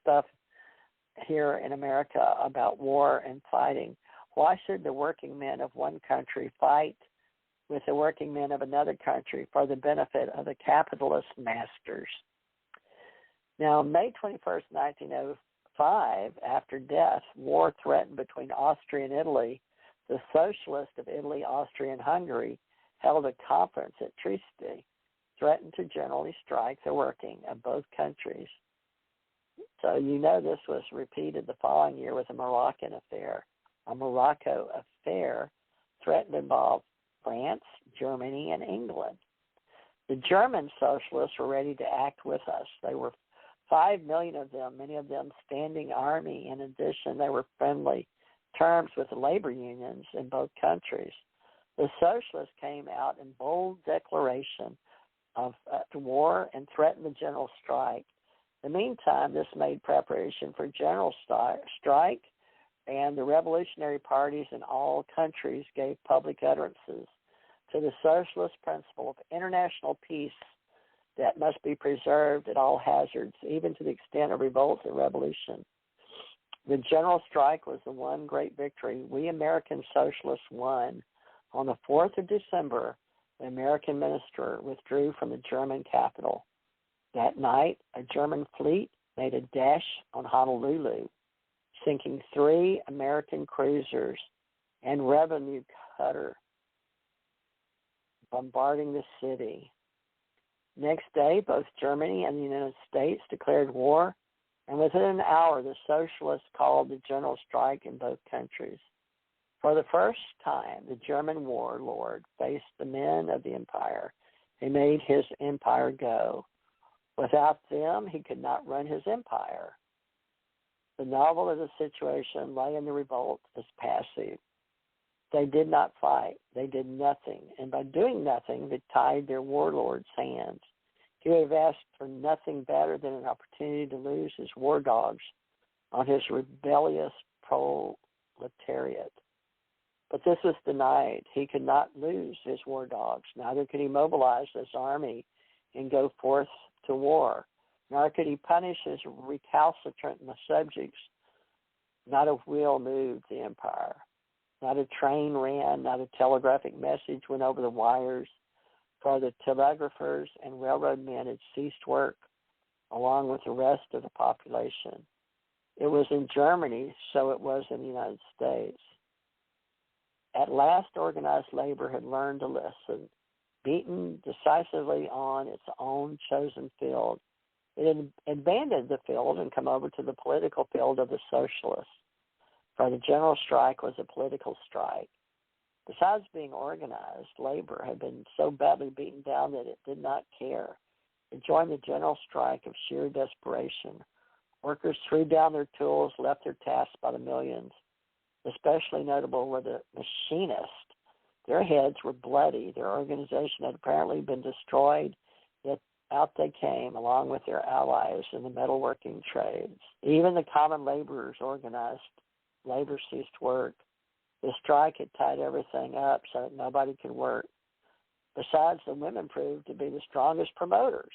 stuff here in America about war and fighting. Why should the working men of one country fight with the working men of another country for the benefit of the capitalist masters? Now, May 21st, 1905, after death, war threatened between Austria and Italy. The socialists of Italy, Austria, and Hungary held a conference at Trieste, threatened to generally strike the working of both countries. So you know this was repeated the following year with the Moroccan affair. A Morocco affair threatened to involve France, Germany, and England. The German socialists were ready to act with us. They were 5 million of them, many of them standing army. In addition, they were friendly terms with the labor unions in both countries. The socialists came out in bold declaration of war and threatened the general strike. In the meantime, this made preparation for general strike, and the revolutionary parties in all countries gave public utterances to the socialist principle of international peace that must be preserved at all hazards, even to the extent of revolt and revolution. The general strike was the one great victory. We American socialists won. On the 4th of December, the American minister withdrew from the German capital. That night, a German fleet made a dash on Honolulu, sinking 3 American cruisers and revenue cutter, bombarding the city. Next day, both Germany and the United States declared war, and within an hour, the socialists called the general strike in both countries. For the first time, the German warlord faced the men of the empire. He made his empire go. Without them, he could not run his empire. The novel of the situation lay in the revolt as passive. They did not fight. They did nothing. And by doing nothing, they tied their warlord's hands. He would have asked for nothing better than an opportunity to lose his war dogs on his rebellious proletariat. But this was denied. He could not lose his war dogs. Neither could he mobilize his army and go forth to war. Nor could he punish his recalcitrant subjects. Not a wheel moved the empire. Not a train ran, not a telegraphic message went over the wires, for the telegraphers and railroad men had ceased work, along with the rest of the population. It was in Germany, so it was in the United States. At last, organized labor had learned a lesson. Beaten decisively on its own chosen field, it had abandoned the field and come over to the political field of the socialists. For the general strike was a political strike. Besides being organized, labor had been so badly beaten down that it did not care. It joined the general strike of sheer desperation. Workers threw down their tools, left their tasks by the millions. Especially notable were the machinists. Their heads were bloody. Their organization had apparently been destroyed, yet out they came along with their allies in the metalworking trades. Even the common laborers organized. Labor ceased work. The strike had tied everything up so that nobody could work. Besides, the women proved to be the strongest promoters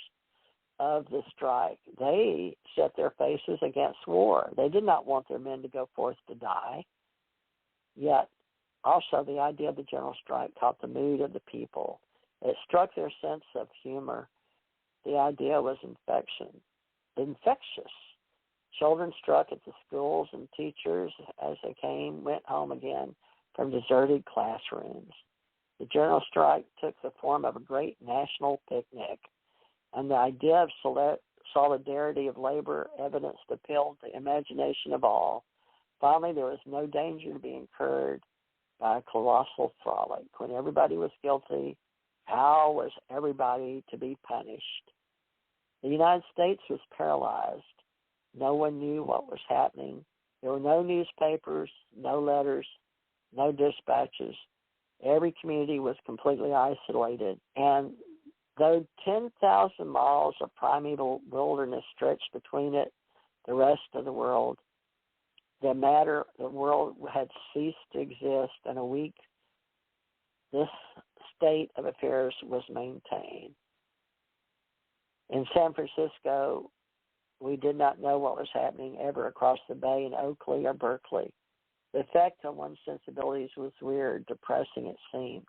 of the strike. They set their faces against war. They did not want their men to go forth to die. Yet, also, the idea of the general strike caught the mood of the people. It struck their sense of humor. The idea was infectious. Children struck at the schools, and teachers, as they went home again from deserted classrooms. The general strike took the form of a great national picnic, and the idea of solidarity of labor evidenced appealed to the imagination of all. Finally, there was no danger to be incurred by a colossal frolic. When everybody was guilty, how was everybody to be punished? The United States was paralyzed. No one knew what was happening. There were no newspapers, no letters, no dispatches. Every community was completely isolated. And though 10,000 miles of primeval wilderness stretched between it, the rest of the world, the world had ceased to exist. In a week, this state of affairs was maintained. In San Francisco, We did not know what was happening ever across the bay in Oakley or Berkeley. The effect on one's sensibilities was weird, depressing it seemed.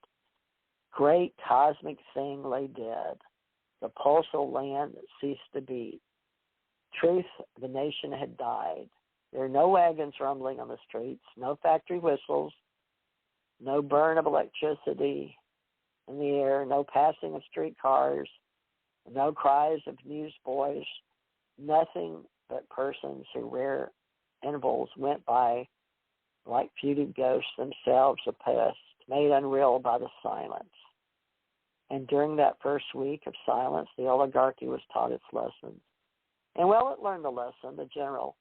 Great cosmic thing lay dead. The pulsal land ceased to beat. Truth, the nation had died. There were no wagons rumbling on the streets, no factory whistles, no burn of electricity in the air, no passing of streetcars, no cries of newsboys, nothing but persons who rare intervals went by like feuded ghosts, themselves oppressed, made unreal by the silence. And during that first week of silence, the oligarchy was taught its lessons. And well, it learned the lesson. The general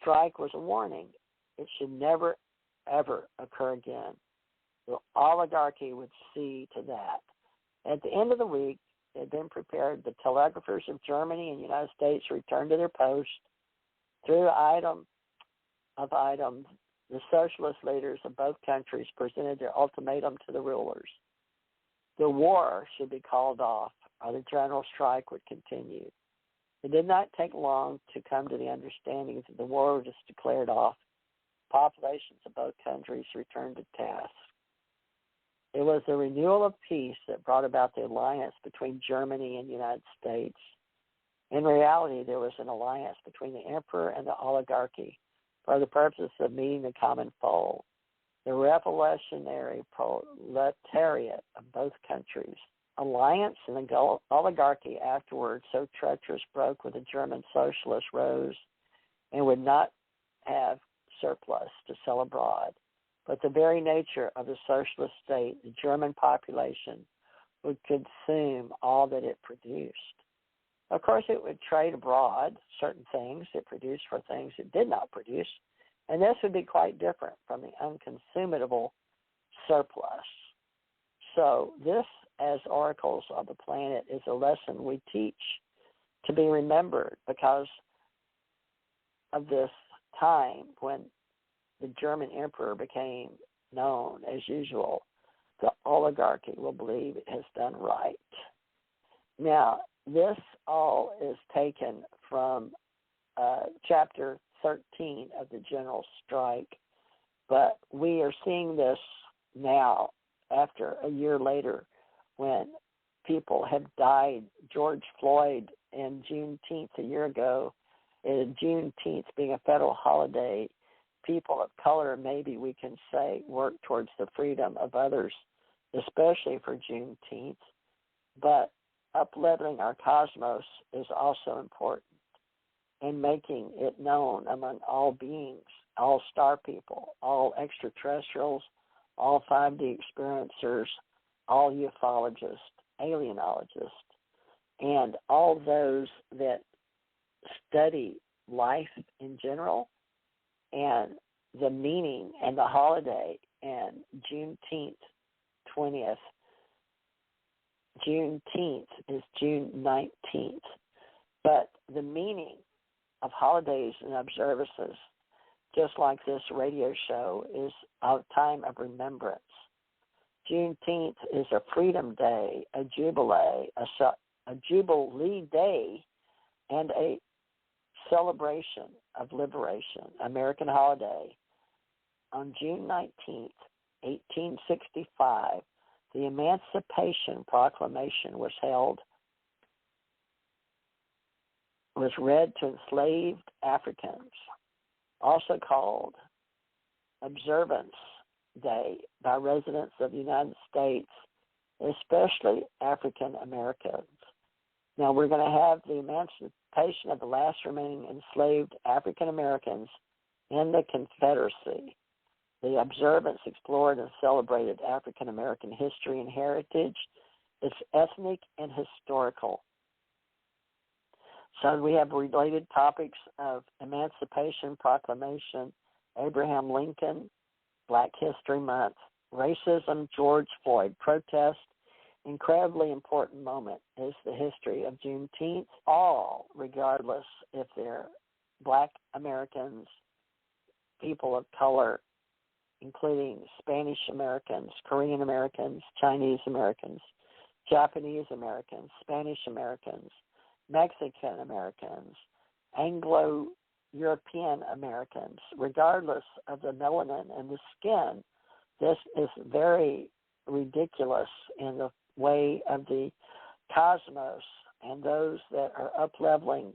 strike was a warning. It should never, ever occur again. The oligarchy would see to that. At the end of the week, they had been prepared. The telegraphers of Germany and the United States returned to their posts. Through item of items, the socialist leaders of both countries presented their ultimatum to the rulers. The war should be called off, or the general strike would continue. It did not take long to come to the understanding that the war was declared off. Populations of both countries returned to task. It was the renewal of peace that brought about the alliance between Germany and the United States. In reality, there was an alliance between the emperor and the oligarchy for the purpose of meeting the common foe, the revolutionary proletariat of both countries. Alliance and the oligarchy afterwards, so treacherous, broke with the German socialists, rose and would not have surplus to sell abroad. But the very nature of the socialist state, the German population, would consume all that it produced. Of course, it would trade abroad certain things it produced for things it did not produce, and this would be quite different from the unconsumable surplus. So this, as oracles of the planet, is a lesson we teach to be remembered because of this time when the German emperor became known as usual. The oligarchy will believe it has done right. Now, this all is taken from chapter 13 of the General Strike, but we are seeing this now after a year later when people have died. George Floyd in Juneteenth a year ago, Juneteenth being a federal holiday, people of color, maybe we can say, work towards the freedom of others, especially for Juneteenth. But up-leveling our cosmos is also important, and making it known among all beings, all star people, all extraterrestrials, all 5DXperiencers, all ufologists, alienologists, and all those that study life in general and the meaning and the holiday, and Juneteenth 20th. Juneteenth is June 19th. But the meaning of holidays and observances, just like this radio show, is a time of remembrance. Juneteenth is a freedom day, a jubilee, a jubilee day, and a celebration of liberation, American holiday. On June 19th, 1865, the Emancipation Proclamation was read to enslaved Africans, also called Observance Day by residents of the United States, especially African Americans. Now we're going to have the emancipation of the last remaining enslaved African Americans in the Confederacy. The observance explored and celebrated African American history and heritage, its ethnic and historical. So we have related topics of Emancipation Proclamation, Abraham Lincoln, Black History Month, racism, George Floyd protest. Incredibly important moment is the history of Juneteenth, all regardless if they're Black Americans, people of color, including Spanish Americans, Korean Americans, Chinese Americans, Japanese Americans, Spanish Americans, Mexican Americans, Anglo-European Americans, regardless of the melanin and the skin. This is very ridiculous in the way of the cosmos and those that are up-leveling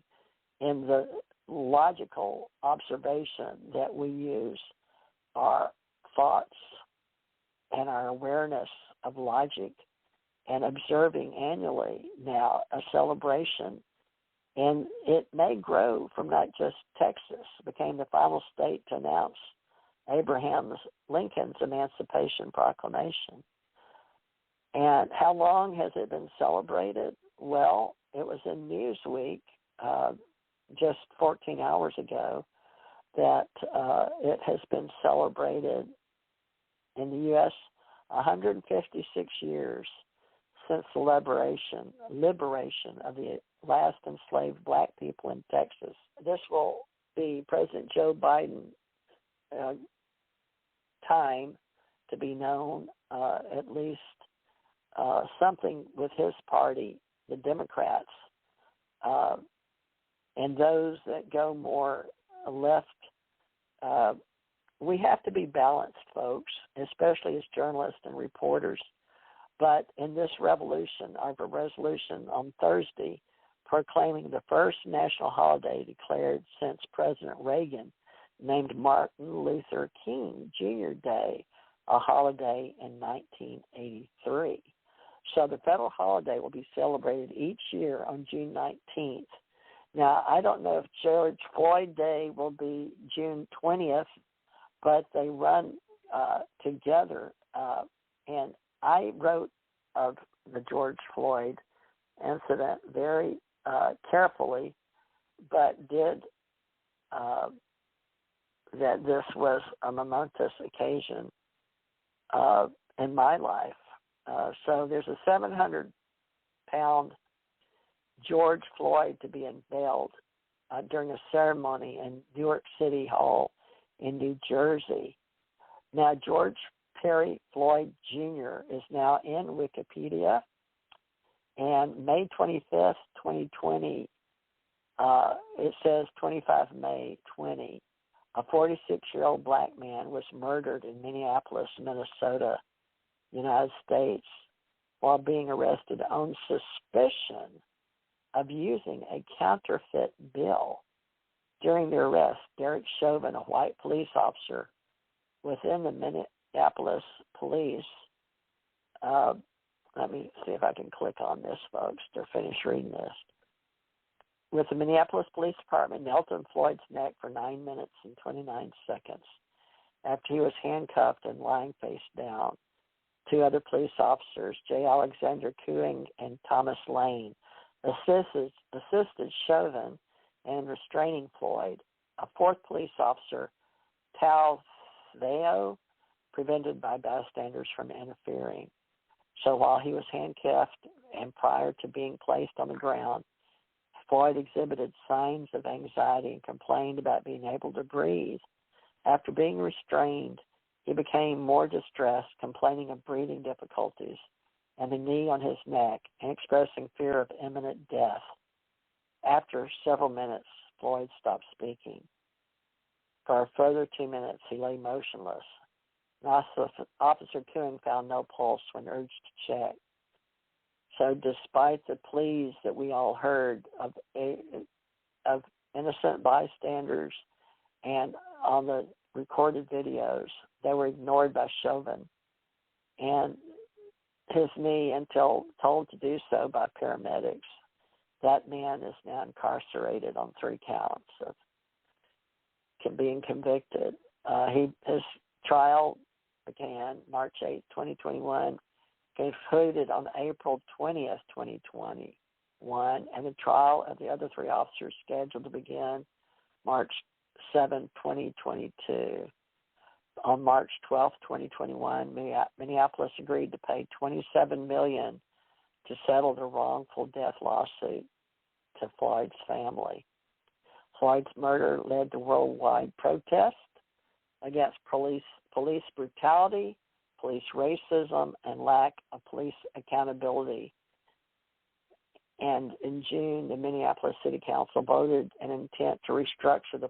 in the logical observation that we use our thoughts and our awareness of logic and observing annually now a celebration. And it may grow from not just Texas, became the final state to announce Abraham Lincoln's Emancipation Proclamation. And how long has it been celebrated? Well, it was in Newsweek just 14 hours ago that it has been celebrated in the U.S. 156 years since the liberation of the last enslaved black people in Texas. This will be President Joe Biden time to be known, at least something with his party, the Democrats, and those that go more left. We have to be balanced, folks, especially as journalists and reporters. But in this revolution, our resolution on Thursday, proclaiming the first national holiday declared since President Reagan named Martin Luther King Jr. Day a holiday in 1983. So the federal holiday will be celebrated each year on June 19th. Now, I don't know if George Floyd Day will be June 20th, but they run together. And I wrote of the George Floyd incident very carefully, but did that this was a momentous occasion in my life. So there's a 700-pound George Floyd to be unveiled during a ceremony in Newark City Hall in New Jersey. Now, George Perry Floyd Jr. is now in Wikipedia, and May 25th, 2020, it says 25 May 20, a 46-year-old black man was murdered in Minneapolis, Minnesota, United States, while being arrested on suspicion of using a counterfeit bill. During the arrest, Derek Chauvin, a white police officer within the Minneapolis police, let me see if I can click on this, folks, to finish reading this. With the Minneapolis Police Department, knelt on Floyd's neck for 9 minutes and 29 seconds after he was handcuffed and lying face down. Two other police officers, J. Alexander Cooing and Thomas Lane, assisted Chauvin in restraining Floyd. A fourth police officer, Tal Theo, prevented by bystanders from interfering. So while he was handcuffed and prior to being placed on the ground, Floyd exhibited signs of anxiety and complained about being able to breathe. After being restrained, he became more distressed, complaining of breathing difficulties and a knee on his neck and expressing fear of imminent death. After several minutes, Floyd stopped speaking. For a further 2 minutes, he lay motionless. Officer Cooing found no pulse when urged to check. So despite the pleas that we all heard of innocent bystanders and on the recorded videos, they were ignored by Chauvin and his knee until told to do so by paramedics. That man is now incarcerated on 3 counts of being convicted. His trial began March 8, 2021, concluded on April 20th, 2021, and the trial of the other 3 officers scheduled to begin March 7, 2022. On March 12, 2021, Minneapolis agreed to pay $27 million to settle the wrongful death lawsuit to Floyd's family. Floyd's murder led to worldwide protest against police brutality, police racism, and lack of police accountability. And in June, the Minneapolis City Council voted an intent to restructure the